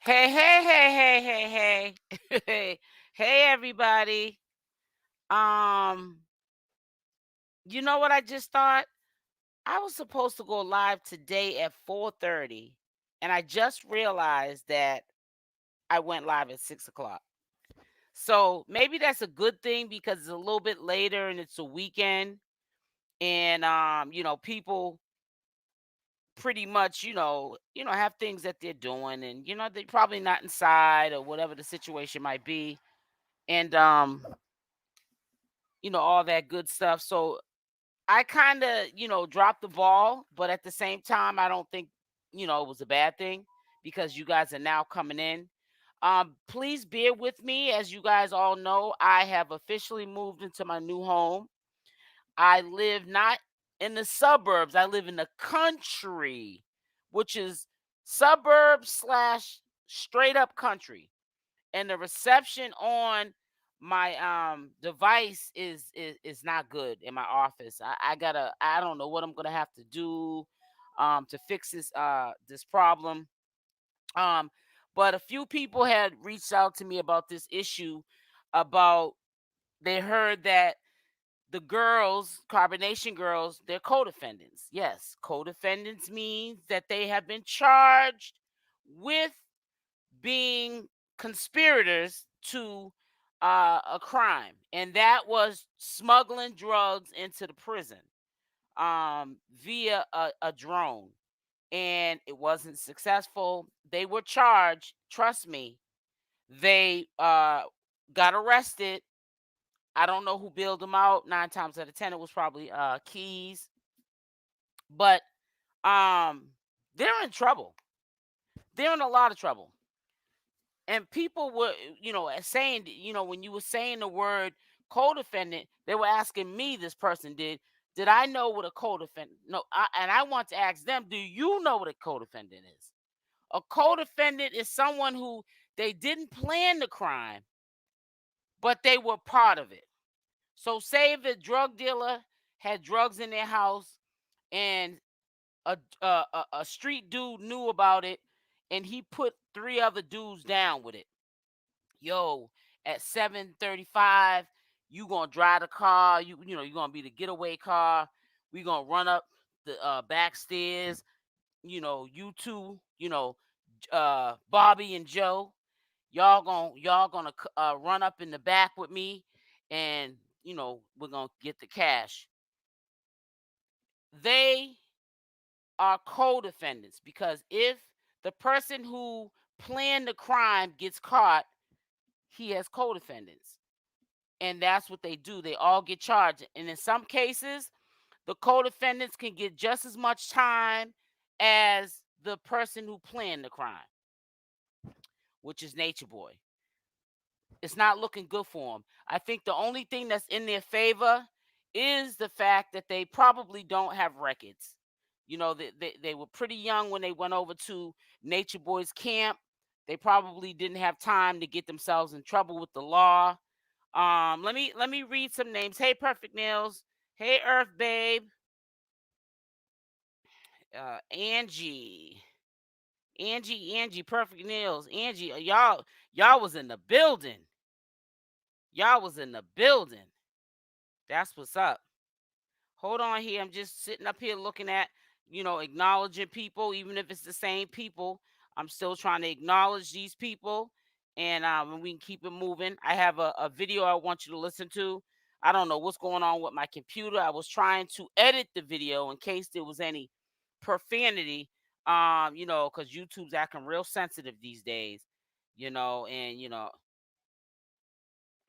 Hey, hey, hey, hey, hey, hey. Hey everybody. Um, you know what I just thought? I was supposed to go live today at 4:30, and I just realized that I went live at 6 o'clock. So maybe that's a good thing because it's a little bit later and it's a weekend, and people pretty much, have things that they're doing, and they're probably not inside or whatever the situation might be. And all that good stuff. So I kind of, dropped the ball, but at the same time, I don't think, it was a bad thing because you guys are now coming in. Please bear with me. As you guys all know, I have officially moved into my new home. I live not in the suburbs, I live in the country, which is suburbs slash straight up country, and the reception on my device is not good in my office. I don't know what I'm gonna have to do to fix this problem. Um but a few people had reached out to me about this issue, about they heard that the girls, carbonation girls, they're co-defendants. Yes, co-defendants means that they have been charged with being conspirators to a crime, and that was smuggling drugs into the prison via a drone, and it wasn't successful. They were charged. Trust me, they got arrested. I don't know who bailed them out. 9 times out of 10, it was probably Keys, but um, they're in trouble. They're in a lot of trouble. And people were, saying, when you were saying the word co-defendant, they were asking me, this person did I know what a co-defendant? No, and I want to ask them, do you know what a co-defendant is? A co-defendant is someone who they didn't plan the crime, but they were part of it. So, say if a drug dealer had drugs in their house, and a street dude knew about it, and he put three other dudes down with it. Yo, at 7:35, you gonna drive the car. You're gonna be the getaway car. We gonna run up the back stairs. You two, Bobby and Joe, y'all gonna run up in the back with me, and we're gonna get the cash. They are co-defendants, because if the person who planned the crime gets caught, he has co-defendants. And that's what they do. They all get charged. And in some cases, the co-defendants can get just as much time as the person who planned the crime, which is Nature Boy. It's not looking good for them. I think the only thing that's in their favor is the fact that they probably don't have records. They were pretty young when they went over to Nature Boy's camp. They probably didn't have time to get themselves in trouble with the law. Let me read some names. Hey, Perfect Nails. Hey, Earth Babe. Angie, Perfect Nails. Angie, y'all was in the building. Y'all was in the building. That's what's up. Hold on here. I'm just sitting up here looking at, acknowledging people, even if it's the same people. I'm still trying to acknowledge these people, and we can keep it moving. I have a video I want you to listen to. I don't know what's going on with my computer. I was trying to edit the video in case there was any profanity, because YouTube's acting real sensitive these days, and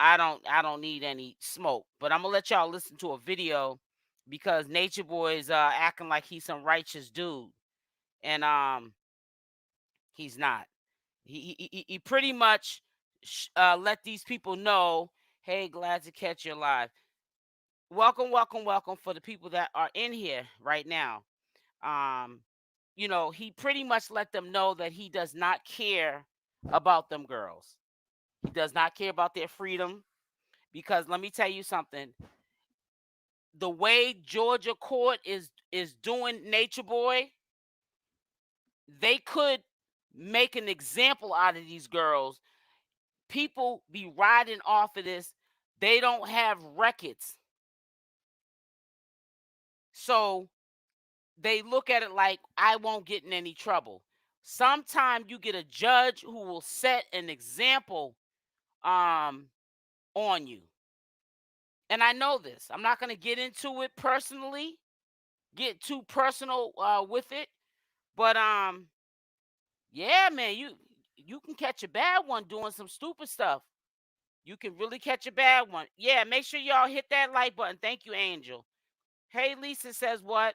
I don't need any smoke, but I'm gonna let y'all listen to a video because Nature Boy is acting like he's some righteous dude, and he's not. He pretty much let these people know, hey, glad to catch you live. Welcome, welcome, welcome for the people that are in here right now. Um, he pretty much let them know that he does not care about them girls. He does not care about their freedom, because let me tell you something. The way Georgia court is doing Nature Boy, they could make an example out of these girls. People be riding off of this. They don't have records. So they look at it like, I won't get in any trouble. Sometimes you get a judge who will set an example on you. And I know this. I'm not going to get into it personally, get too personal with it. But yeah, man, you can catch a bad one doing some stupid stuff. You can really catch a bad one. Yeah, make sure y'all hit that like button. Thank you, Angel. Hey, Lisa says what?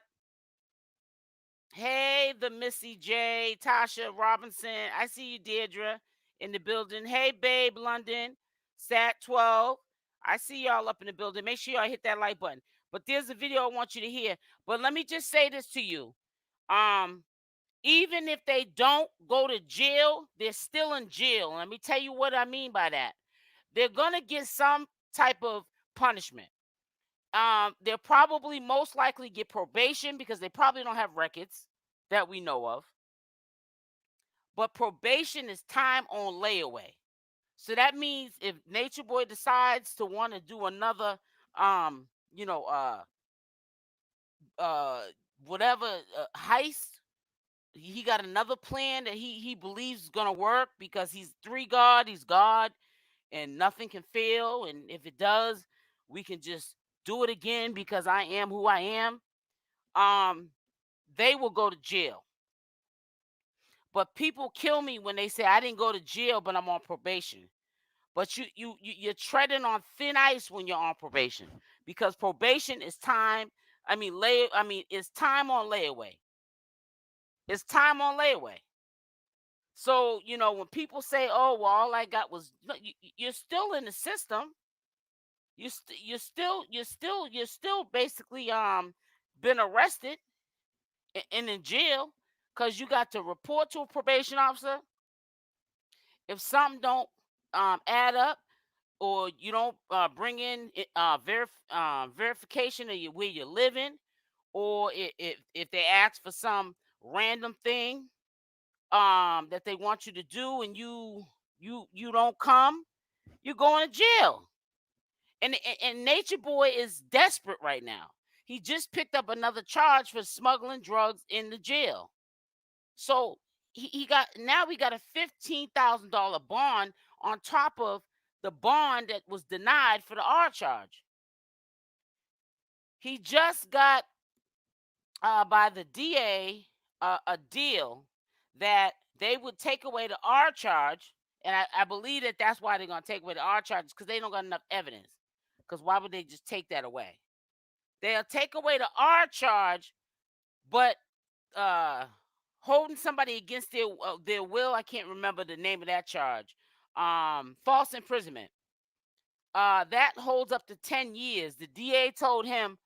Hey, the Missy J, Tasha Robinson. I see you, Deirdre, in the building. Hey, babe, London, Sat 12. I see y'all up in the building. Make sure y'all hit that like button. But there's a video I want you to hear. But let me just say this to you. Even if they don't go to jail, they're still in jail. Let me tell you what I mean by that. They're gonna get some type of punishment. They'll probably most likely get probation because they probably don't have records that we know of. But probation is time on layaway. So that means if Nature Boy decides to want to do another you know uh whatever heist, he got another plan that he believes is gonna work because he's he's God, and nothing can fail. And if it does, we can just do it again because I am who I am. They will go to jail. But people kill me when they say I didn't go to jail, but I'm on probation. But you're treading on thin ice when you're on probation, because probation is time. It's time on layaway. It's time on layaway. So when people say, "Oh, well, all I got was," you're still in the system. You're still basically been arrested and in jail because you got to report to a probation officer if something don't add up, or you don't bring in verification of where you're living, or if they ask for some random thing that they want you to do and you don't come, you're going to jail. And Nature Boy is desperate right now. He just picked up another charge for smuggling drugs in the jail. So we got a $15,000 bond on top of the bond that was denied for the R charge. He just got by the DA a deal that they would take away the R charge, and I believe that that's why they're gonna take away the R charges, because they don't got enough evidence. Because why would they just take that away? They'll take away the R charge, but holding somebody against their will, I can't remember the name of that charge. False imprisonment. That holds up to 10 years. The DA told him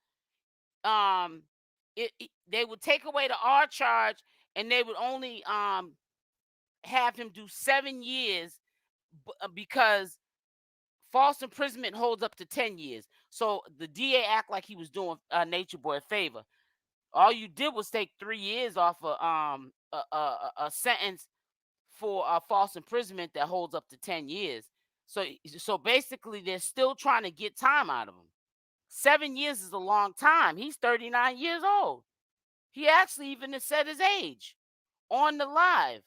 they would take away the R charge, and they would only have him do 7 years because false imprisonment holds up to 10 years. So the DA act like he was doing Nature Boy a favor. All you did was take 3 years off a sentence for false imprisonment that holds up to 10 years. So basically, they're still trying to get time out of him. 7 years is a long time. He's 39 years old. He actually even said his age on the live.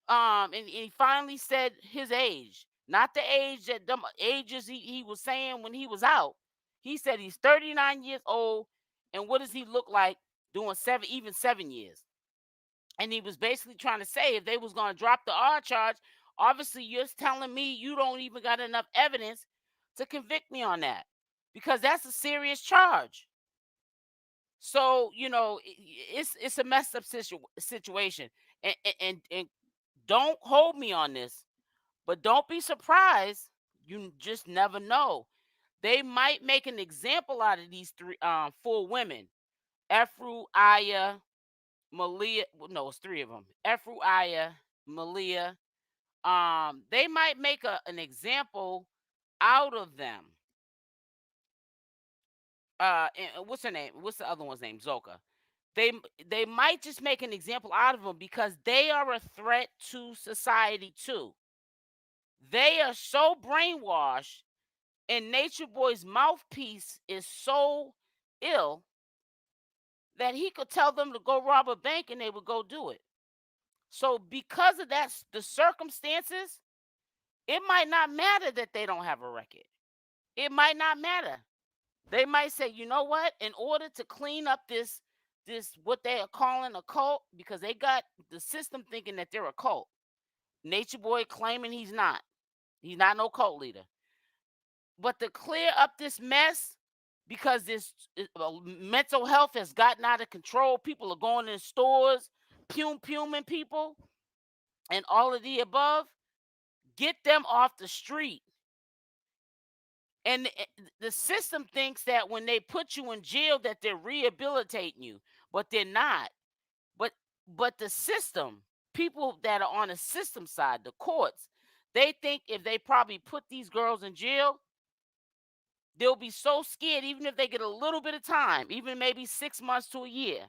And he finally said his age, not the age that the ages he was saying when he was out. He said he's 39 years old, and what does he look like doing 7 years? And he was basically trying to say, if they was going to drop the R charge, obviously you're telling me you don't even got enough evidence to convict me on that, because that's a serious charge. So it's a messed up situation, and don't hold me on this, but don't be surprised. You just never know. They might make an example out of these 4 women: Efru, Aya, Malia. No, it's 3 of them: Efru, Aya, Malia. They might make an example out of them. And what's her name? What's the other one's name? Zoka. they they might just make an example out of them because they are a threat to society too. They are so brainwashed, and Nature Boy's mouthpiece is so ill that he could tell them to go rob a bank and they would go do it. So because of that, the circumstances, it might not matter that they don't have a record. It might not matter. They might say, you know what? In order to clean up this what they are calling a cult, because they got the system thinking that they're a cult. Nature Boy claiming he's not. He's not no cult leader. But to clear up this mess, because this mental health has gotten out of control, people are going in stores, puming people, and all of the above. Get them off the street. And the system thinks that when they put you in jail that they're rehabilitating you, but they're not. But the system, people that are on the system side, the courts, they think if they probably put these girls in jail, they'll be so scared, even if they get a little bit of time, even maybe 6 months to a year,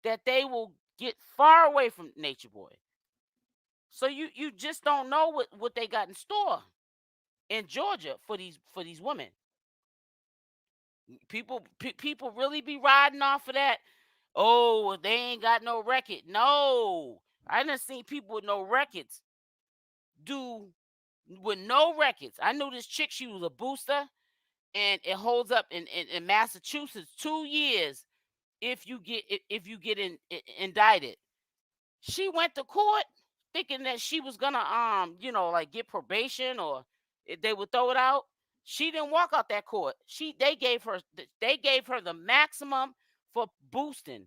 that they will get far away from Nature Boy. So you just don't know what they got in store in Georgia for these women. People really be riding off of that. Oh, they ain't got no record. No, I done seen people with no records do with no records. I knew this chick. She was a booster, and it holds up in Massachusetts 2 years if you get indicted. She went to court thinking that she was gonna like get probation or they would throw it out. She didn't walk out that court. They gave her the maximum for boosting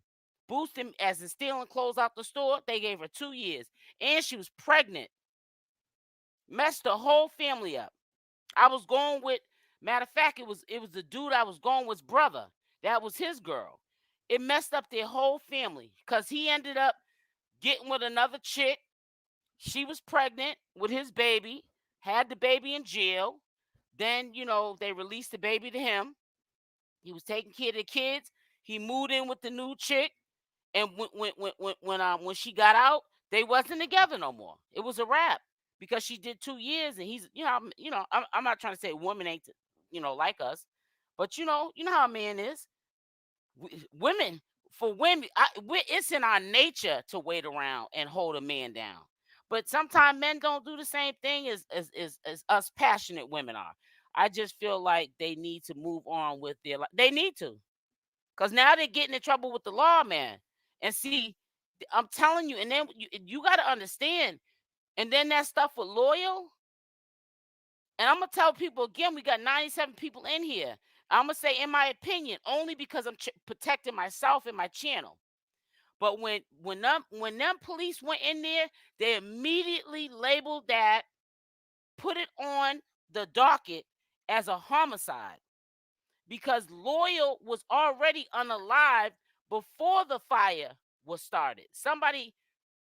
as in stealing clothes out the store. They gave her 2 years, and she was pregnant. Messed the whole family up. I was going with, matter of fact, it was the dude I was going with brother. That was his girl. It messed up their whole family because he ended up getting with another chick. She was pregnant with his baby, had the baby in jail. Then, they released the baby to him. He was taking care of the kids. He moved in with the new chick. And when she got out, they wasn't together no more. It was a wrap because she did 2 years, and he's, I'm not trying to say women ain't, like us, but how a man is. Women, for women, it's in our nature to wait around and hold a man down. But sometimes men don't do the same thing as us passionate women are. I just feel like they need to move on with their life. They need to, because now they're getting in trouble with the law, man. And see, I'm telling you, and then you got to understand. And then that stuff with loyal. And I'm gonna tell people again, we got 97 people in here. I'm gonna say, in my opinion, only because I'm protecting myself and my channel. But when them police went in there, they immediately labeled that, put it on the docket as a homicide, because Loyal was already unalive before the fire was started. Somebody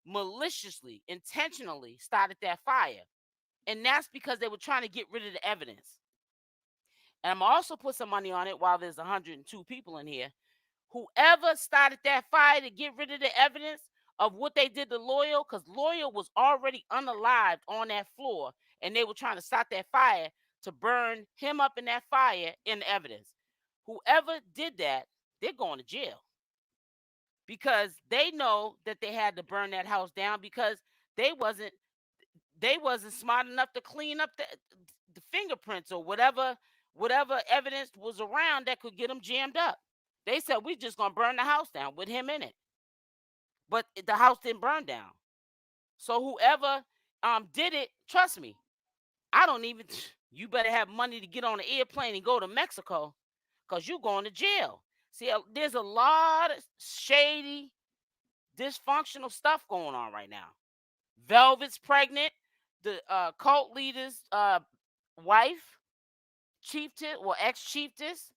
maliciously, intentionally started that fire. And that's because they were trying to get rid of the evidence. And I'm also put some money on it while there's 102 people in here. Whoever started that fire to get rid of the evidence of what they did to Loyal, because Loyal was already unalived on that floor, and they were trying to start that fire to burn him up in that fire in the evidence. Whoever did that, they're going to jail, because they know that they had to burn that house down because they wasn't smart enough to clean up the fingerprints or whatever evidence was around that could get them jammed up. They said, we just gonna burn the house down with him in it. But the house didn't burn down. So whoever did it, trust me, I don't even you better have money to get on an airplane and go to Mexico, because you're going to jail. See, there's a lot of shady, dysfunctional stuff going on right now. Velvet's pregnant. The cult leader's wife, chieftain or ex-chiefess.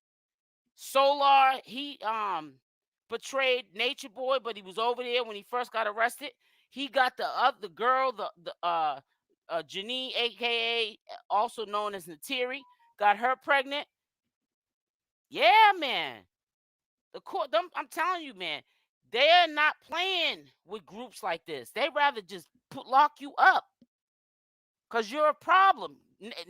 Solar, he betrayed Nature Boy, but he was over there when he first got arrested. He got the girl, the Jenae, aka also known as Neytiri, got her pregnant. Yeah, man. The court, I'm telling you, man. They're not playing with groups like this. They rather just lock you up because you're a problem.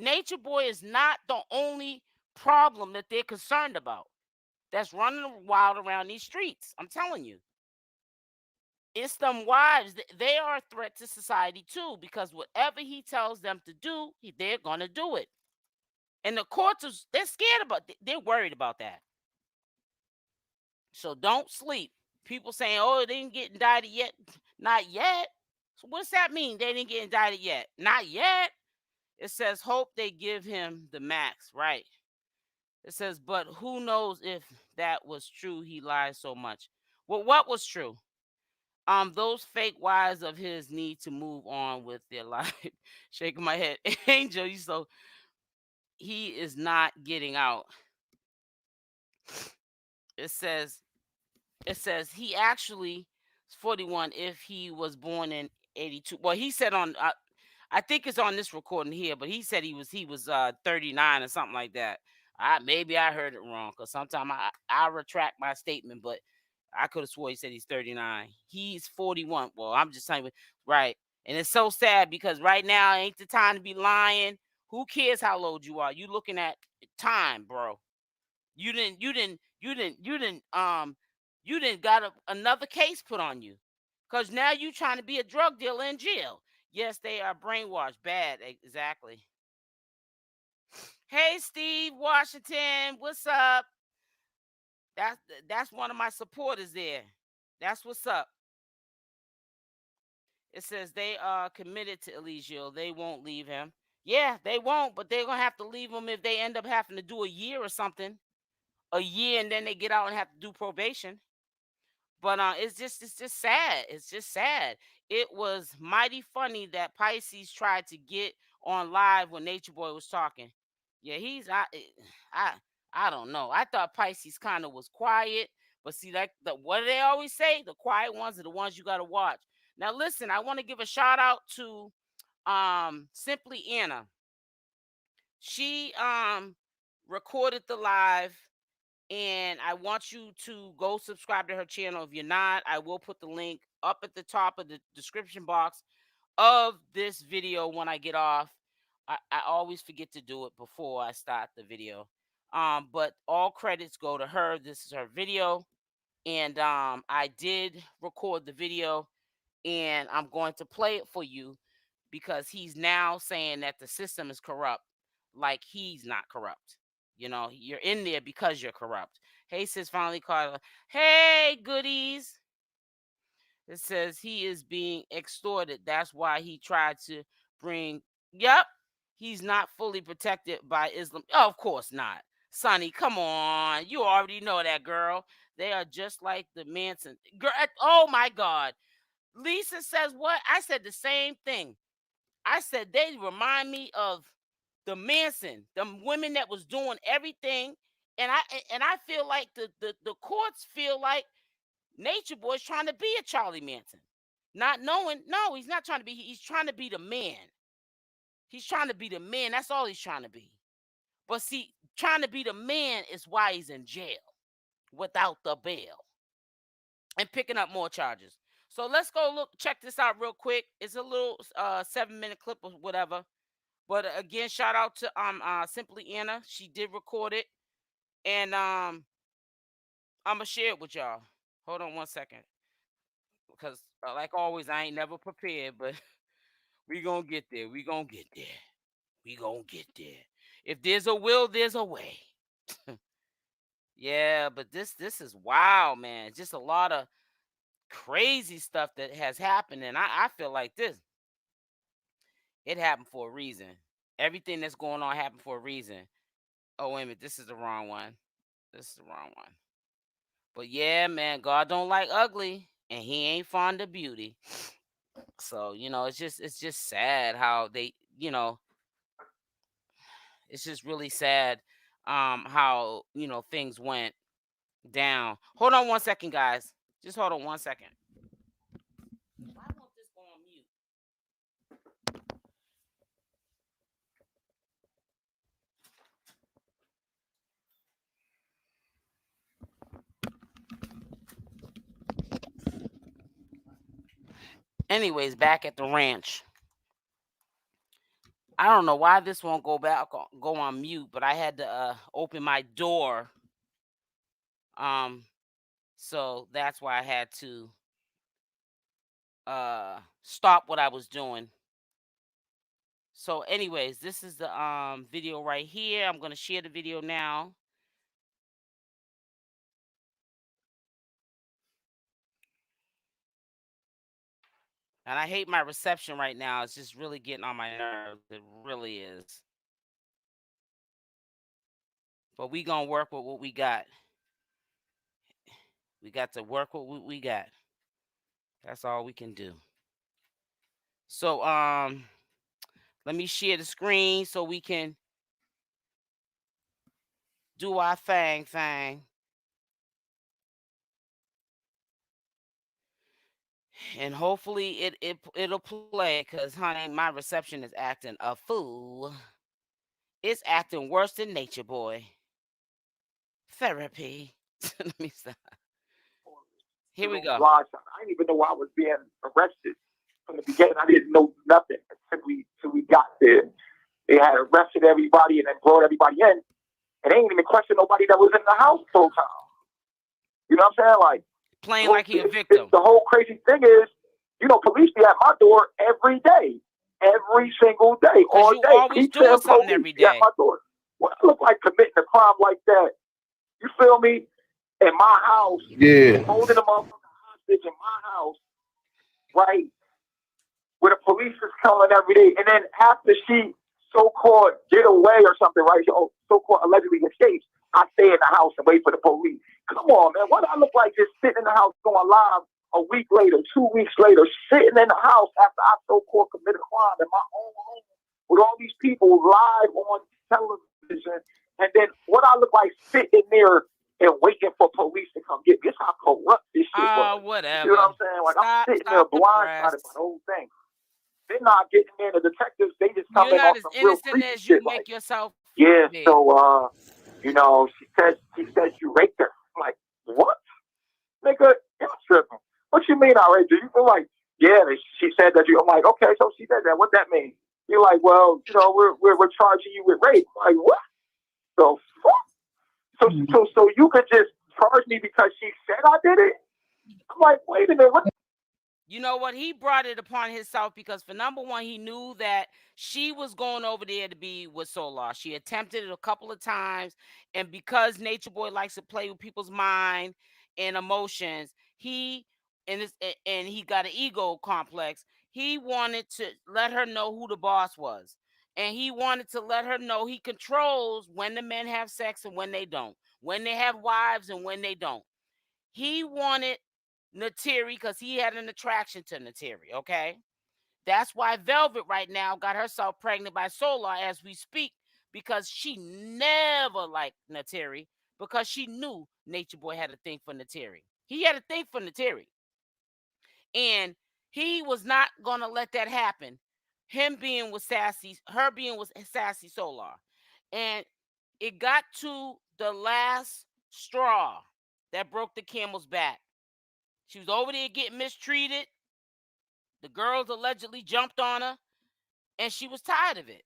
Natureboy is not the only problem that they're concerned about that's running wild around these streets. I'm telling you. It's them wives. They are a threat to society too, because whatever he tells them to do, they're going to do it. And the courts, they're scared about, they're worried about that. So don't sleep. People saying, oh, they didn't get indicted yet. Not yet. So what's that mean? They didn't get indicted yet. Not yet. It says, hope they give him the max. Right. It says, but who knows if that was true? He lies so much. Well, what was true? Those fake wives of his need to move on with their life. Shaking my head. Angel, you so he is not getting out. It says he actually is 41 if he was born in 82. Well, he said on I think it's on this recording here, but he said he was 39 or something like that. Maybe I heard it wrong, because sometimes I retract my statement, but I could have swore he said he's 39. He's 41. Well, I'm just telling you, right. And it's so sad because right now ain't the time to be lying. Who cares how old you are? You looking at time, bro. You didn't got another case put on you. Cause now you trying to be a drug dealer in jail. Yes, they are brainwashed. Bad, exactly. Hey, Steve Washington, what's up? That's one of my supporters there. That's what's up. It says they are committed to Eligio. They won't leave him. Yeah, they won't, but they're gonna have to leave him if they end up having to do a year or something. A year, and then they get out and have to do probation. But it's just sad. It's just sad. It was mighty funny that Pisces tried to get on live when Natureboy was talking. Yeah, I don't know. I thought Pisces kind of was quiet, but see, like what do they always say? The quiet ones are the ones you got to watch. Now listen, I want to give a shout out to Simply Anna. She recorded the live, and I want you to go subscribe to her channel. If you're not, I will put the link up at the top of the description box of this video when I get off. I always forget to do it before I start the video. But all credits go to her. This is her video. And I did record the video, and I'm going to play it for you because he's now saying that the system is corrupt, like he's not corrupt. You know, you're in there because you're corrupt. Hey, sis, finally caught. Hey, goodies. It says he is being extorted. That's why he tried to bring. Yep, he's not fully protected by Islam. Oh, of course not. Sonny, come on. You already know that, girl. They are just like the Manson. Girl, oh my God. Lisa says what? I said the same thing. I said they remind me of the Manson, the women that was doing everything. And I feel like the courts feel like Natureboy's trying to be a Charlie Manson. Not knowing, no, he's not trying to be, he's trying to be the man. He's trying to be the man. That's all he's trying to be. But see, trying to be the man is why he's in jail without the bail and picking up more charges. So let's go check this out real quick. It's a little 7-minute clip or whatever. But again, shout out to Simply Anna. She did record it. And I'm gonna share it with y'all. Hold on one second. Because like always, I ain't never prepared, but we gonna get there. We gonna get there. We gonna get there. If there's a will, there's a way. Yeah, but this is wild, man. Just a lot of crazy stuff that has happened, and I feel like this. It happened for a reason. Everything that's going on happened for a reason. Oh, wait a minute. This is the wrong one. This is the wrong one. But yeah, man, God don't like ugly, and he ain't fond of beauty. So, you know, it's just sad how they, you know, it's just really sad how, you know, things went down. Hold on one second, guys. Just hold on one second. Why won't this go on mute? Anyways, back at the ranch. I don't know why this won't go on mute, but I had to open my door. So that's why I had to stop what I was doing. So anyways, this is the video right here. I'm going to share the video now. And I hate my reception right now. It's just really getting on my nerves. It really is. But we going to work with what we got. We got to work with what we got. That's all we can do. So let me share the screen so we can do our thing. And hopefully it'll play, because honey, my reception is acting a fool. It's acting worse than Natureboy. Therapy. Let me stop. Here we go. I didn't even know I was being arrested from the beginning. I didn't know nothing until we got there. They had arrested everybody and then brought everybody in, and they ain't even questioned nobody that was in the house the whole time. You know what I'm saying? Like, playing like he a victim. The whole crazy thing is, police be at my door every day, every single day, all you day. Always doing something every day. At my door. What I look like committing a crime like that? You feel me? In my house, holding them up hostage in my house, right? Where the police is coming every day, and then after she so-called get away or something, right? So-called allegedly escapes, I stay in the house and wait for the police. Come on, man. What do I look like just sitting in the house going live a week later, 2 weeks later, sitting in the house after I so-called committed a crime in my own home with all these people live on television, and then what I look like sitting there and waiting for police to come get me. It's how corrupt this shit was. Whatever. You know what I'm saying? Like, I'm sitting there blindsided by the whole thing. They're not getting there. The detectives, they just come in off some real creepy shit. You make yourself. Yeah, so, she said you raped her. I'm like, what? Nigga, you're tripping. What you mean I raped you? You feel like, yeah, she said that you. I'm like, okay, so she said that. What that mean? You're like, well, we're charging you with rape. I'm like, what? So, fuck. So you could just charge me because she said I did it? I'm like, wait a minute, what? You know what? He brought it upon himself because, for number one, he knew that she was going over there to be with 𝗪𝗪. She attempted it a couple of times, and because Natureboy likes to play with people's mind and emotions, he got an ego complex. He wanted to let her know who the boss was, and he wanted to let her know he controls when the men have sex and when they don't, when they have wives and when they don't. He wanted Neytiri because he had an attraction to Neytiri, okay? That's why Velvet right now got herself pregnant by 𝗪𝗪 as we speak, because she never liked Neytiri, because she knew Natureboy had a thing for Neytiri. He had a thing for Neytiri. And he was not going to let that happen. Her being with sassy 𝗪𝗪. And it got to the last straw that broke the camel's back. She was over there getting mistreated. The girls allegedly jumped on her, and she was tired of it.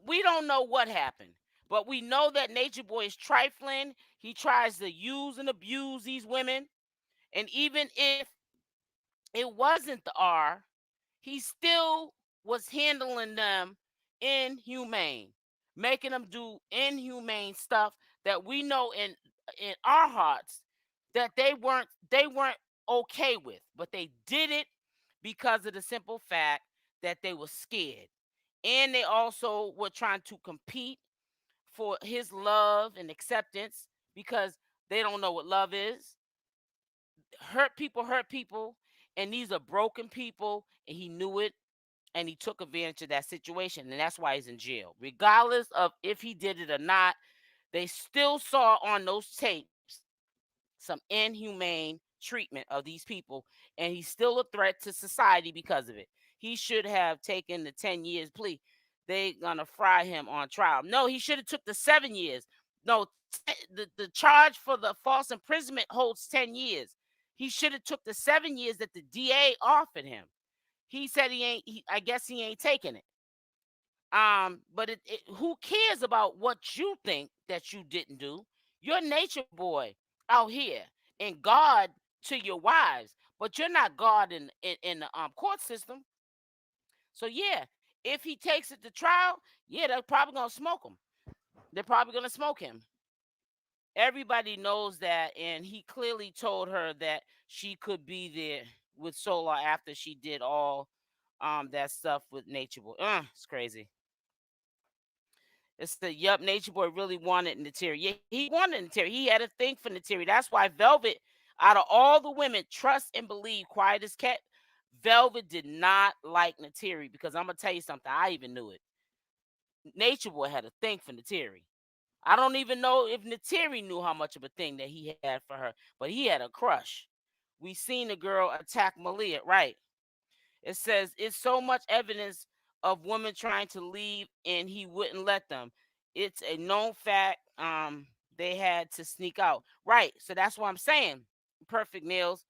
We don't know what happened, but we know that Natureboy is trifling. He tries to use and abuse these women. And even if it wasn't the R, he still was handling them inhumane, making them do inhumane stuff that we know in our hearts that they weren't okay with, but they did it because of the simple fact that they were scared, and they also were trying to compete for his love and acceptance, because they don't know what love is. Hurt people, and these are broken people, and he knew it, and he took advantage of that situation, and that's why he's in jail. Regardless of if he did it or not, they still saw on those tapes some inhumane treatment of these people, and he's still a threat to society because of it. He should have taken the 10 years plea. They're gonna fry him on trial. No, he should have took the 7 years. No, the charge for the false imprisonment holds 10 years. He should have took the 7 years that the DA offered him. He said he ain't. I guess he ain't taking it. But who cares about what you think that you didn't do? You're nature boy out here and God to your wives, but you're not God in the court system. So yeah, if he takes it to trial, yeah, they're probably gonna smoke him. They're probably gonna smoke him. Everybody knows that, and he clearly told her that she could be there with Solar after she did all that stuff with Nature Boy. It's crazy. It's the yup, Nature Boy really wanted Neytiri. Yeah, he wanted Neytiri. He had a thing for Neytiri. That's why Velvet, out of all the women, trust and believe, quiet as kept, Velvet did not like Neytiri because I'm gonna tell you something. I even knew it. Nature Boy had a thing for Neytiri. I don't even know if Neytiri knew how much of a thing that he had for her, but he had a crush. We seen the girl attack Malia, right? It says it's so much evidence of women trying to leave and he wouldn't let them. It's a known fact. They had to sneak out, right? So that's what I'm saying. Perfect Nails.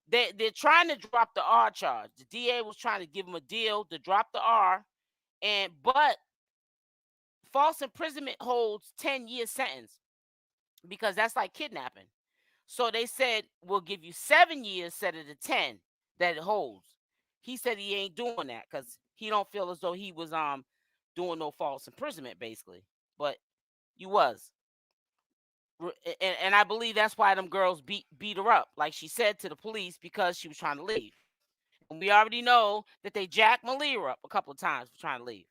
They're trying to drop the R charge. The DA was trying to give him a deal to drop the R, but false imprisonment holds 10-year sentence because that's like kidnapping. So they said we'll give you 7 years instead of the 10 that it holds. He said he ain't doing that because he don't feel as though he was doing no false imprisonment basically, but you was. And I believe that's why them girls beat her up, like she said to the police, because she was trying to leave. And we already know that they jacked Malia up a couple of times for trying to leave.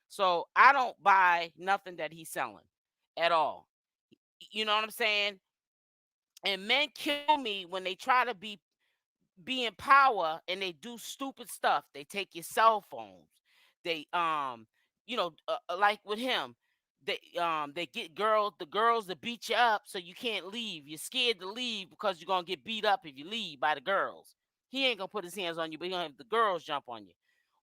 So I don't buy nothing that he's selling at all. You know what I'm saying? And men kill me when they try to be in power and they do stupid stuff. They take your cell phones. They like with him, they get the girls to beat you up so you can't leave. You're scared to leave because you're gonna get beat up if you leave by the girls. He ain't gonna put his hands on you, but he gonna have the girls jump on you.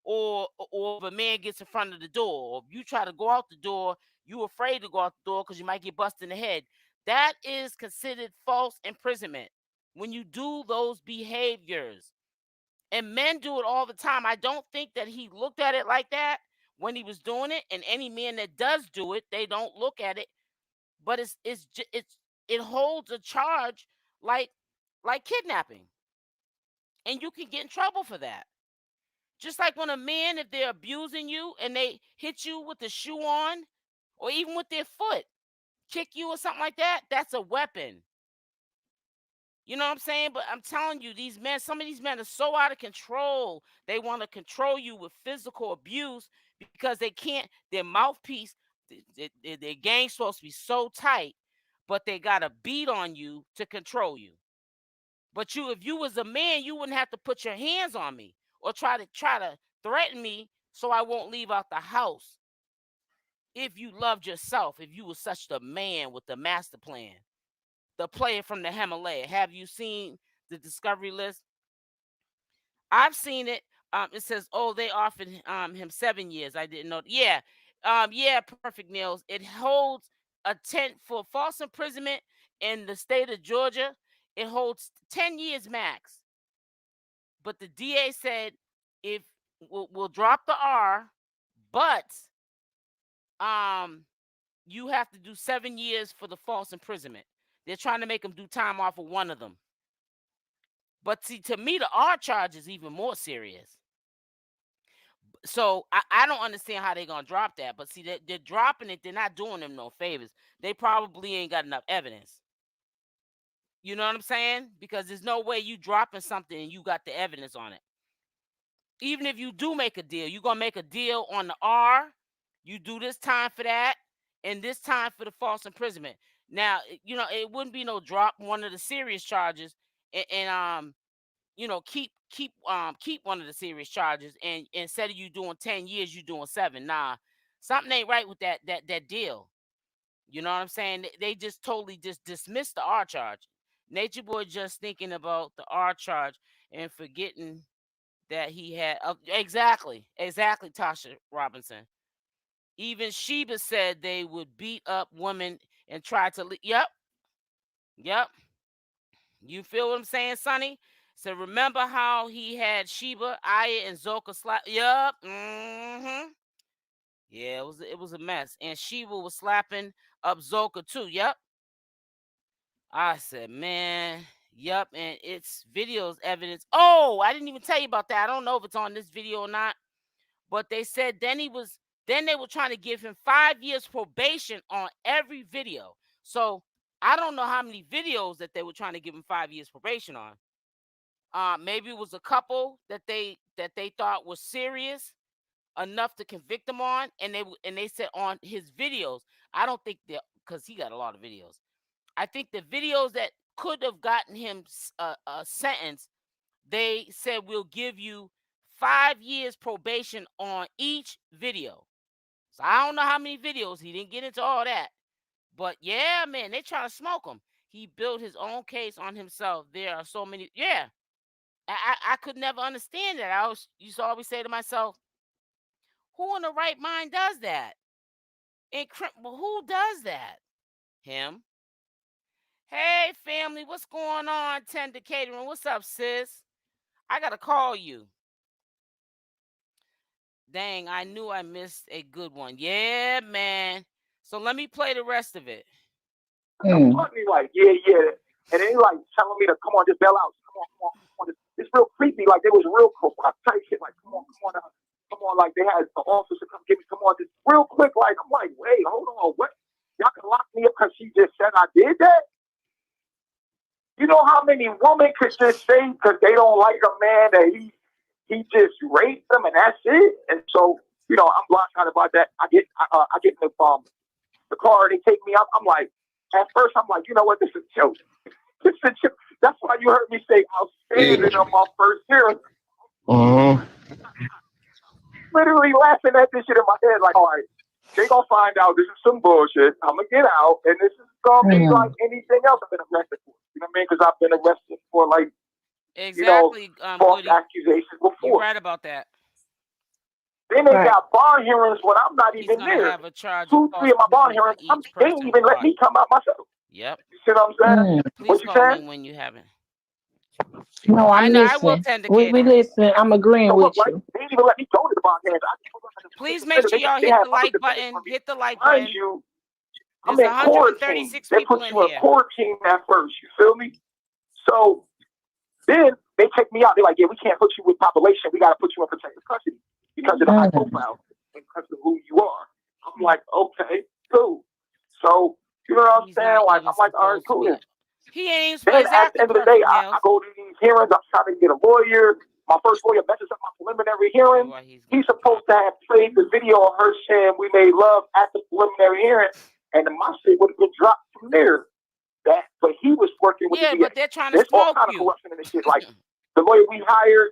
Or if a man gets in front of the door, or if you try to go out the door, you afraid to go out the door because you might get busted in the head. That is considered false imprisonment when you do those behaviors. And men do it all the time. I don't think that he looked at it like that when he was doing it. And any man that does do it, they don't look at it. But it holds a charge like kidnapping, and you can get in trouble for that. Just like when a man, if they're abusing you and they hit you with the shoe on, or even with their foot, kick you or something like that, that's a weapon. You know what I'm saying? But I'm telling you, these men, some of these men are so out of control. They want to control you with physical abuse because they can't, their mouthpiece, their game's supposed to be so tight, but they got to beat on you to control you. But if you was a man, you wouldn't have to put your hands on me or try to threaten me so I won't leave out the house. If you loved yourself, if you was such a man with the master plan. The player from the Himalaya. Have you seen the discovery list? I've seen it. It says, oh, they offered him 7 years. I didn't know. Yeah. Yeah, perfect nails. It holds a 10 for false imprisonment in the state of Georgia. It holds 10 years max. But the DA said if we'll drop the R, but you have to do 7 years for the false imprisonment. They're trying to make him do time off of one of them. But see, to me, the R charge is even more serious. So I don't understand how they're going to drop that. But see, they're dropping it. They're not doing them no favors. They probably ain't got enough evidence. You know what I'm saying? Because there's no way you dropping something and you got the evidence on it. Even if you do make a deal, you're going to make a deal on the R. You do this time for that and this time for the false imprisonment. Now, it wouldn't be no drop one of the serious charges and keep one of the serious charges, and instead of you doing 10 years, you doing 7. Nah, something ain't right with that deal. You know what I'm saying? They just totally just dismissed the R charge. Nature Boy just thinking about the R charge and forgetting that he had exactly Tasha Robinson. Even Sheba said they would beat up women and try to yep. You feel what I'm saying, Sonny? So remember how he had Sheba, Aya, and Zoka slap? Yup. Mm-hmm. Yeah, it was a mess. And Sheba was slapping up Zoka too. Yup. I said, man, yup. And it's videos, evidence. Oh, I didn't even tell you about that. I don't know if it's on this video or not. But they said then they were trying to give him 5 years probation on every video. So I don't know how many videos that they were trying to give him 5 years probation on. Maybe it was a couple that they thought was serious enough to convict him on, and they said on his videos. I don't think that, because he got a lot of videos. I think the videos that could have gotten him a sentence, they said we'll give you 5 years probation on each video. So I don't know how many videos. He didn't get into all that. But yeah, man, they try to smoke him. He built his own case on himself. There are so many. Yeah, I could never understand that. I used to always say to myself, who in the right mind does that? Well, who does that? Him. Hey, family, what's going on? Tender Catering. What's up, sis? I gotta call you. Dang, I knew I missed a good one. Yeah, man. So let me play the rest of it. I'm talking like, yeah. And they like telling me to come on, just bail out. Come on. It's real creepy. Like they was real tight shit. Like, come on. Like they had the officer come get me. Come on, just real quick. Like I'm like, wait, hold on, what? Y'all can lock me up because she just said I did that? You know how many women could just say because they don't like a man that he just raped them and that's it? And so, I'm blindsided about that. I get in the car, they take me up. I'm like, at first, I'm like, you know what? This is a joke. This is a joke. That's why you heard me say outstanding on my first hearing. Literally laughing at this shit in my head, like, all right, they gonna find out this is some bullshit. I'm gonna get out, and this is gonna be like anything else I've been arrested for. You know what I mean? Because I've been arrested for like, exactly, false accusations before. You're right about that. Then they got bond hearings when I'm not even there. Have a charge 2, 3 of my bond hearings, they didn't even let me come out myself. Yep. You see what I'm saying? Please call me when you haven't. No, I know. I will tend to we listen. I'm agreeing with you. They didn't even let me go to the bond hearings. Please make sure y'all hit the like button. Hit the like button. I'm in quarantine. They put you in quarantine at first. You feel me? So then they take me out. They're like, yeah, we can't put you with population. We got to put you in protective custody because of the high profile and because of who you are. I'm like, okay, cool. So, you know what I'm saying? Like, I'm like, all right, cool. He ain't. Then at the end of the day, I go to these hearings. I'm trying to get a lawyer. My first lawyer messes up my preliminary hearing. He's supposed to have played the video of her saying we made love at the preliminary hearing, and my shit would have been dropped from there. But he was working with the DA. But they're trying to smoke all kind of corruption in this shit. Like the lawyer we hired,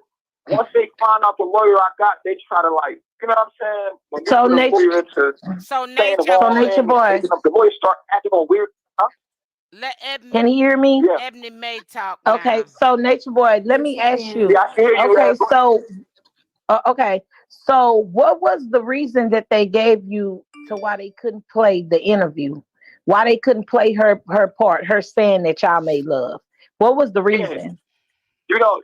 once they find out the lawyer I got, they try to like, you know what I'm saying? So Nature Boy, the lawyer start acting all weird. Huh? Can you hear me? Yeah. Ebony May talk. Okay, so Nature Boy, let me ask you. Yeah, I can hear you. Okay, so what was the reason that they gave you to why they couldn't play the interview? Why they couldn't play her part, her saying that y'all made love? What was the reason? You know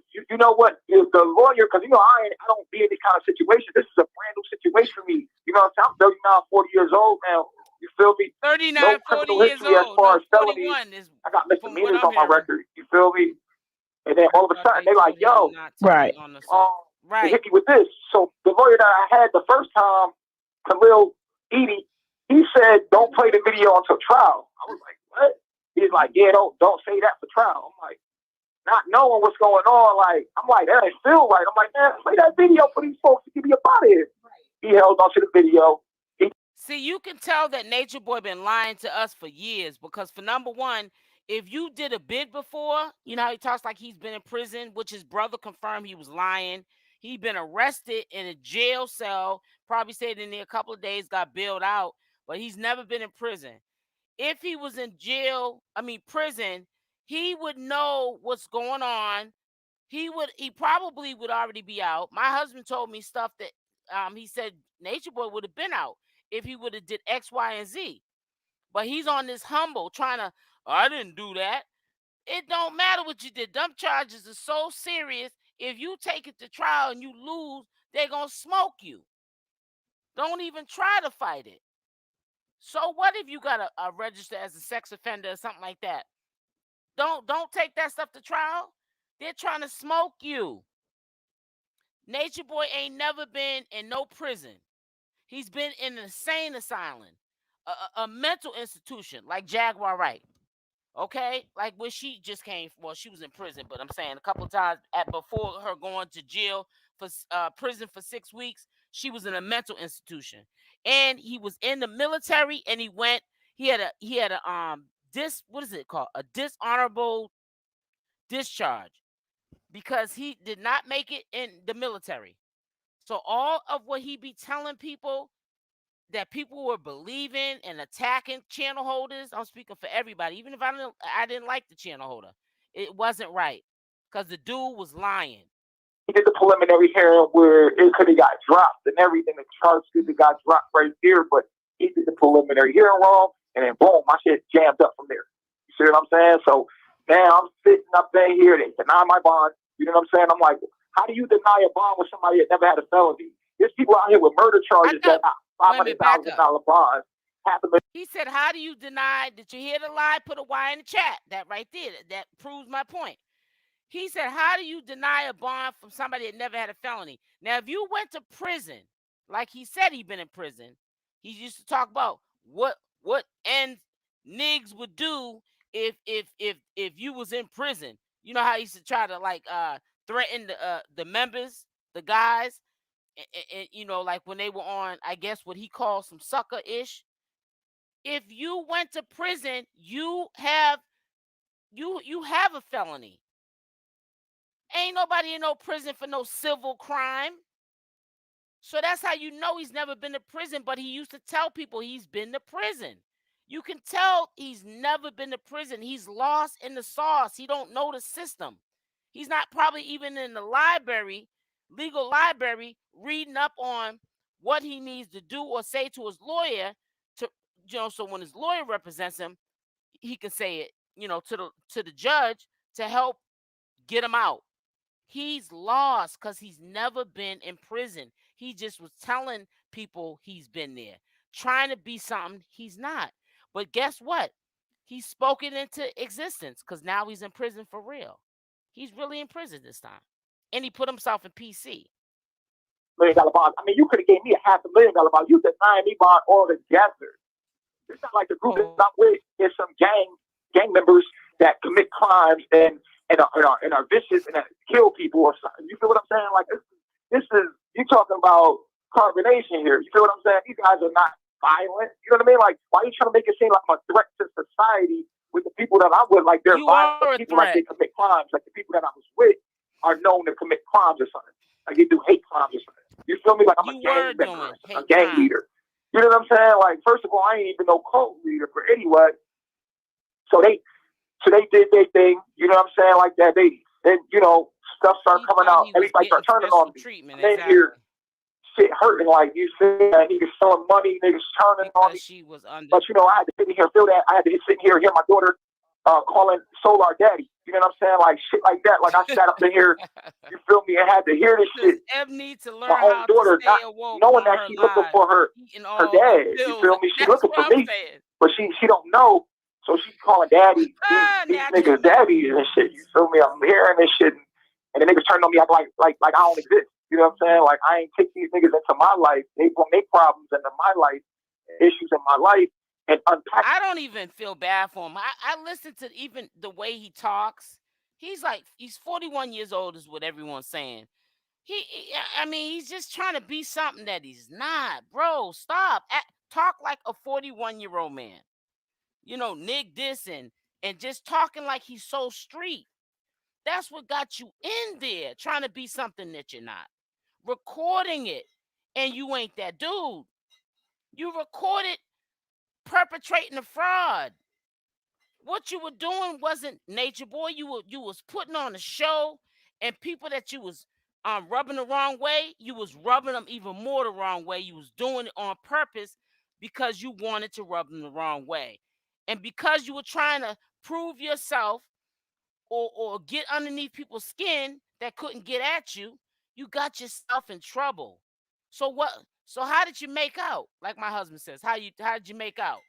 what? The lawyer, because I don't be in this kind of situation. This is a brand new situation for me. You know what I'm saying? I'm 39, 40 years old now. You feel me? 39, 40 years old. As far as felonies, I got misdemeanors on my record. You feel me? And then all of a sudden, they like, yo, right. They hit me with this. So the lawyer that I had the first time, 𝗪𝗛𝗪𝗑𝗪, he said, don't play the video until trial. I was like, what? He's like, yeah, don't say that for trial. I'm like, not knowing what's going on, like, I'm like, that ain't feel right. I'm like, man, play that video for these folks to get me up out of here. He held on to the video. See, you can tell that Natureboy been lying to us for years because, for number one, if you did a bid before, you know how he talks like he's been in prison, which his brother confirmed he was lying. He'd been arrested in a jail cell, probably stayed in there a couple of days, got bailed out, but he's never been in prison. If he was in prison, he would know what's going on. He probably would already be out. My husband told me stuff that he said Natureboy would have been out if he would have did X, Y, and Z. But he's on this humble trying to, I didn't do that. It don't matter what you did. Them charges are so serious. If you take it to trial and you lose, they're gonna smoke you. Don't even try to fight it. So what if you got a register as a sex offender or something like that? Don't take that stuff to trial. They're trying to smoke you. Natureboy ain't never been in no prison. He's been in an insane asylum, a mental institution like Jaguar Wright. Okay, like when she just came. Well, she was in prison, but I'm saying a couple of times before her going to jail for prison for 6 weeks, she was in a mental institution, and he was in the military, and he went. He had a what is it called? A dishonorable discharge because he did not make it in the military. So all of what he be telling people that people were believing and attacking channel holders. I'm speaking for everybody, even if I didn't like the channel holder. It wasn't right because the dude was lying. He did the preliminary hearing where it could have got dropped and everything. The charge could have got dropped right there, but he did the preliminary hearing wrong, and then boom, my shit jammed up from there. You see what I'm saying? So now I'm sitting up there here, they deny my bond. You know what I'm saying? I'm like, how do you deny a bond with somebody that never had a felony? There's people out here with murder charges that got $500,000 bonds. He said, how do you deny? Did you hear the lie? Put a Y in the chat. That right there. That proves my point. He said, how do you deny a bond from somebody that never had a felony? Now, if you went to prison, like he said he'd been in prison, he used to talk about what niggas would do if you was in prison. You know how he used to try to like threaten the members, the guys, and you know, like when they were on, I guess what he calls some sucker-ish. If you went to prison, you have a felony. Ain't nobody in no prison for no civil crime. So that's how you know he's never been to prison, but he used to tell people he's been to prison. You can tell he's never been to prison. He's lost in the sauce. He don't know the system. He's not probably even in the library, legal library, reading up on what he needs to do or say to his lawyer to, you know, so when his lawyer represents him, he can say it, you know, to the judge to help get him out. He's lost because he's never been in prison. He just was telling people he's been there, trying to be something he's not. But guess what? He spoke it into existence because now he's in prison for real. He's really in prison this time. And he put himself in PC. $1 million bond. I mean, you could have gave me a $500,000 bond. You denying me bond altogether. It's not like the group that I'm with is some gang members that commit crimes and are vicious and kill people or something. You feel what I'm saying? Like this is you talking about carbonation here. You feel what I'm saying? These guys are not violent. You know what I mean? Like, why are you trying to make it seem like I'm a threat to society with the people that I'm with? Like they're violent people, like they commit crimes. Like the people that I was with are known to commit crimes or something. Like they do hate crimes or something. You feel me? Like I'm a gang member, a gang leader. You know what I'm saying? Like, first of all, I ain't even no cult leader for anyway. So they did their thing. You know what I'm saying? Like that. Then you know, stuff started coming out. Everybody started turning on me. Then here, shit hurting. Like you said, niggas selling money, niggas turning on me. She was under. But you know, I had to sit in here, feel that. I had to sit in here, hear my daughter calling Solar Daddy. You know what I'm saying? Like shit like that. Like I sat up in here, you feel me? I had to hear this shit. Ev needs to learn my own how daughter, to stay awoke, knowing that she's looking for her dad. You feel me? She's looking for me, but she don't know. So she's calling daddy, these niggas daddies and shit. You feel me? I'm hearing this shit, and the niggas turn on me like I don't exist. You know what I'm saying? Like I ain't take these niggas into my life. They bring their problems into my life, issues in my life, and unpack. I don't even feel bad for him. I listen to even the way he talks. He's 41 years old, is what everyone's saying. I mean, he's just trying to be something that he's not, bro. Stop. Talk like a 41-year-old man. You know, nig this and just talking like he's so street. That's what got you in there, trying to be something that you're not. Recording it, and you ain't that dude. You recorded perpetrating a fraud. What you were doing wasn't Natureboy. You was putting on a show, and people that you was rubbing the wrong way, you was rubbing them even more the wrong way. You was doing it on purpose because you wanted to rub them the wrong way. And because you were trying to prove yourself or get underneath people's skin that couldn't get at you, you got yourself in trouble. So what? So how did you make out? Like my husband says, how did you make out?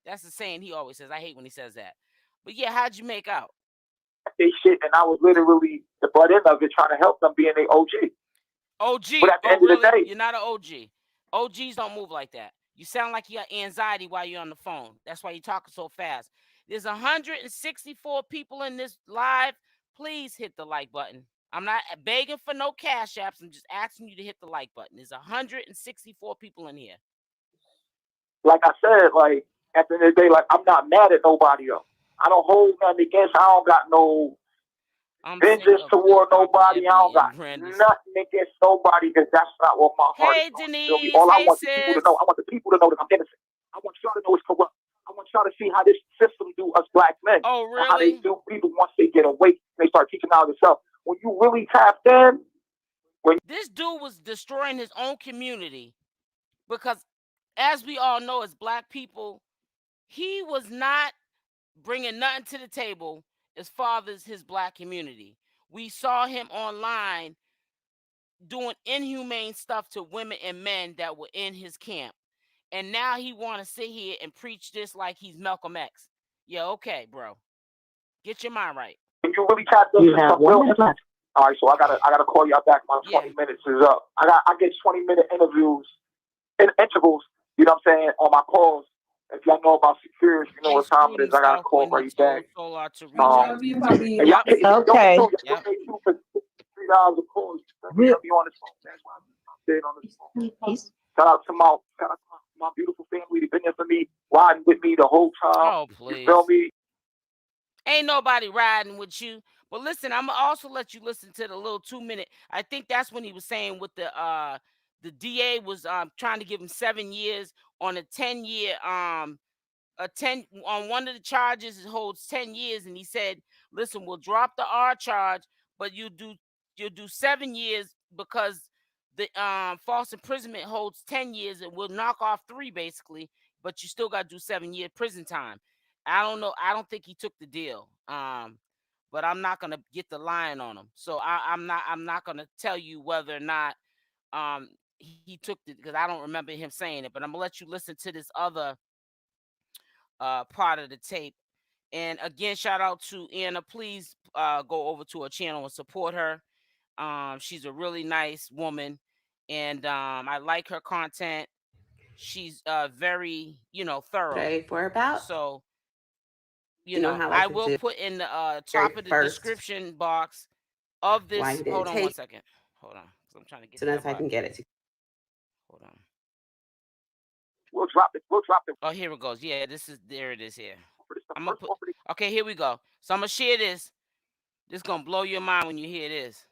That's the saying he always says. I hate when he says that. But yeah, how'd you make out? They shit, and I was literally the butt end of it, trying to help them being a OG. OG? But at the end of the day, you're not an OG. OGs don't move like that. You sound like you got anxiety while you're on the phone. That's why you're talking so fast. There's 164 people in this live. Please hit the like button. I'm not begging for no cash apps. I'm just asking you to hit the like button. There's 164 people in here. Like I said, like at the end of the day, like I'm not mad at nobody else. I don't hold nothing against. I don't got no vengeance toward nobody. I don't got nothing against nobody because that's not what my heart is. Denise, all I want the people to know. I want the people to know that I'm innocent. I want y'all to know it's corrupt. I want y'all to see how this system do us black men. Oh, really? How they do people once they get awake. They start teaching out themselves. When you really tapped in, this dude was destroying his own community because, as we all know, as black people, he was not bringing nothing to the table as far as his black community. We saw him online doing inhumane stuff to women and men that were in his camp. And now he want to sit here and preach this like he's Malcolm X. Yeah, okay, bro. Get your mind right. When you really tap into something. All right, so I gotta call y'all back. My 20 minutes is up. I get 20-minute interviews in intervals. You know what I'm saying, on my calls. If y'all know about security, you know what time it is. I gotta call right back. Okay. Y'all pay $2 for $3 a call. Be on this phone. That's why I'm staying on this phone. Shout out to my beautiful family. They've been there for me, riding with me the whole time. Oh, please. You feel me? Ain't nobody riding with you. But listen, I'm gonna also let you listen to the little 2-minute. I think that's when he was saying with the DA was trying to give him 7 years on a 10-year on one of the charges. It holds 10 years, and he said, "Listen, we'll drop the R charge, but you'll do 7 years because the false imprisonment holds 10 years, and we'll knock off 3 basically, but you still got to do 7-year prison time." I don't know. I don't think he took the deal. But I'm not gonna get the line on him. So I'm not gonna tell you whether or not he took it because I don't remember him saying it. But I'm gonna let you listen to this other part of the tape. And again, shout out to Anna. Please go over to her channel and support her. She's a really nice woman, and I like her content. She's very, thorough. For about So. I will put in the top of the description box of this. Hold on 1 second. Hold on. I'm trying to get so I can get it. Hold on. We'll drop it. Oh, here it goes. Yeah, there it is here. I'm gonna put. Okay, here we go. So I'm gonna share this. This is gonna blow your mind when you hear this.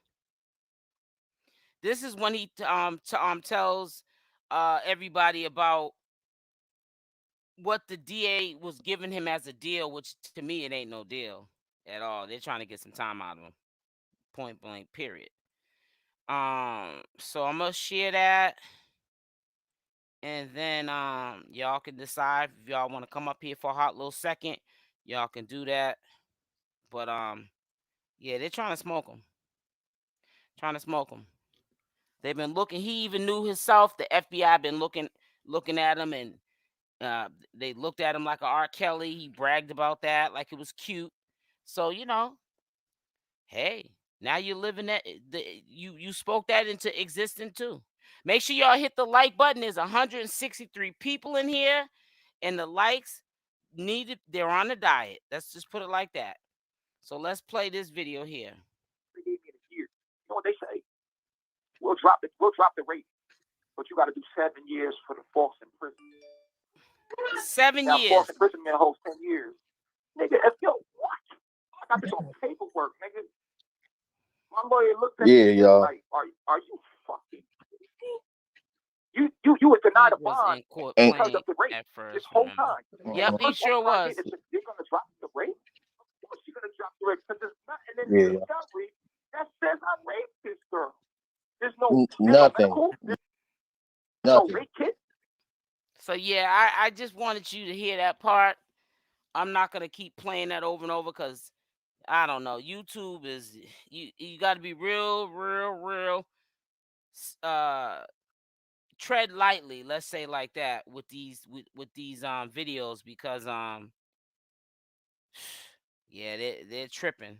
This is when he tells everybody about what the DA was giving him as a deal, which to me it ain't no deal at all. They're trying to get some time out of him, point blank, period. So I'm gonna share that, and then y'all can decide if y'all want to come up here for a hot little second. Y'all can do that, but yeah, they're trying to smoke him. They've been looking. He even knew himself. The FBI been looking at him, and they looked at him like a R. Kelly. He bragged about that like it was cute. So hey, now you're living that. You spoke that into existence too. Make sure y'all hit the like button. There's 163 people in here, and the likes needed. They're on a diet. Let's just put it like that. So let's play this video here. They gave me a year. You know what they say? We'll drop the rate, but you got to do 7 years for the false imprisonment. 7 years. False imprisonment holds 10 years. Nigga, what? I got this on paperwork, nigga. My lawyer looked at me y'all. Like, are you fucking kidding me? You were denied a bond because of the rate this whole time. Yep, he sure was. You're gonna drop the rate? Of course you're gonna drop the rate because there's nothing in the discovery that says I raped this girl. There's nothing. No rape kit. So yeah, I just wanted you to hear that part. I'm not gonna keep playing that over and over because I don't know. YouTube is you got to be real uh tread lightly, let's say like that, with these videos, because yeah, they're tripping.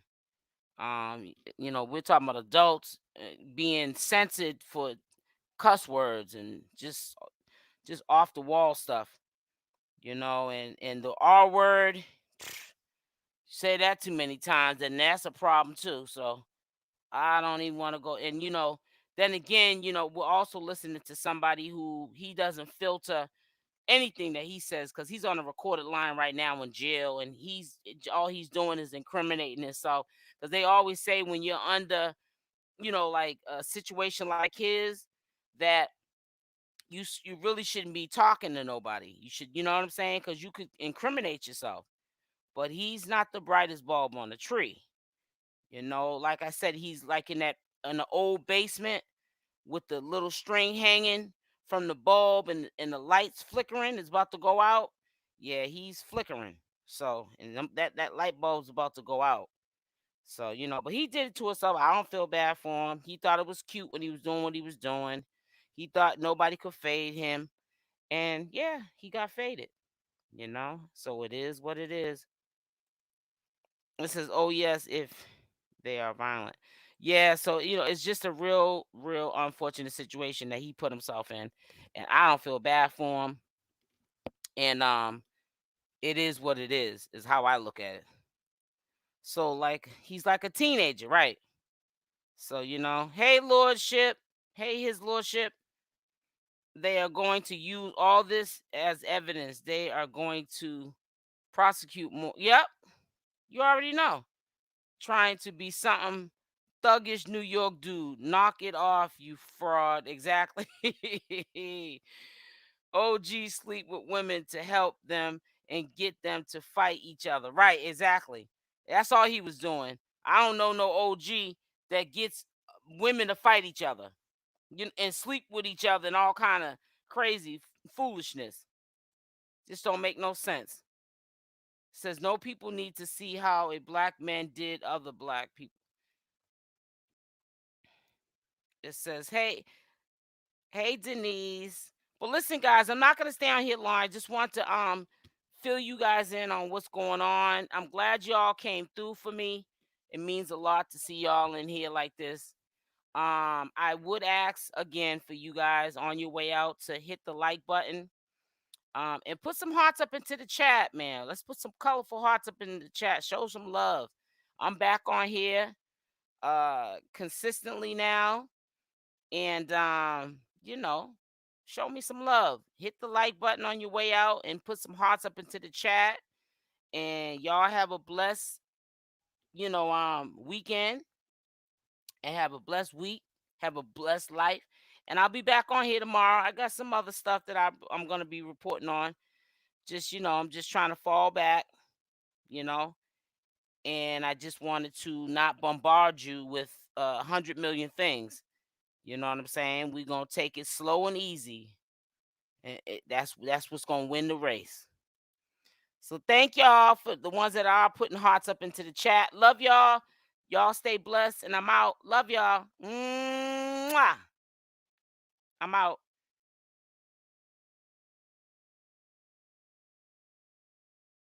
We're talking about adults being censored for cuss words and just off the wall stuff, and the R word, say that too many times, and that's a problem too. So I don't even want to go. And then again, we're also listening to somebody who he doesn't filter anything that he says, because he's on a recorded line right now in jail, and all he's doing is incriminating himself. Because they always say when you're under, like a situation like his, that you really shouldn't be talking to nobody. You should, you know what I'm saying? Because you could incriminate yourself. But he's not the brightest bulb on the tree. Like I said, he's like in the old basement with the little string hanging from the bulb, and the lights flickering. It's about to go out. Yeah, he's flickering. So, and that light bulb's about to go out. So, but he did it to himself. I don't feel bad for him. He thought it was cute when he was doing what he was doing. He thought nobody could fade him. And yeah, he got faded. So it is what it is. It says, oh, yes, if they are violent. Yeah, so, it's just a real unfortunate situation that he put himself in. And I don't feel bad for him. And it is what it is how I look at it. So, like, he's like a teenager, right? So, hey, Lordship, hey, His Lordship, they are going to use all this as evidence. They are going to prosecute more. Yep, you already know. Trying to be something thuggish New York dude. Knock it off, you fraud. Exactly. OG sleep with women to help them and get them to fight each other. Right, exactly. That's all he was doing. I don't know no OG that gets women to fight each other, and sleep with each other and all kind of crazy foolishness. Just don't make no sense. Says no people need to see how a black man did other black people. It says, hey Denise. But listen, guys, I'm not gonna stay on here long. I just want to fill you guys in on what's going on. I'm glad y'all came through for me. It means a lot to see y'all in here like this. I would ask again for you guys on your way out to hit the like button. And put some hearts up into the chat, man. Let's put some colorful hearts up in the chat. Show some love. I'm back on here consistently now. And show me some love. Hit the like button on your way out and put some hearts up into the chat. And y'all have a blessed, weekend, and have a blessed week. Have a blessed life. And I'll be back on here tomorrow. I got some other stuff that I'm going to be reporting on. Just, I'm just trying to fall back, you know, and I just wanted to not bombard you with 100 million things. You know what I'm saying? We're going to take it slow and easy. And that's what's going to win the race. So thank y'all for the ones that are putting hearts up into the chat. Love y'all. Y'all stay blessed, and I'm out. Love y'all. Mwah. I'm out.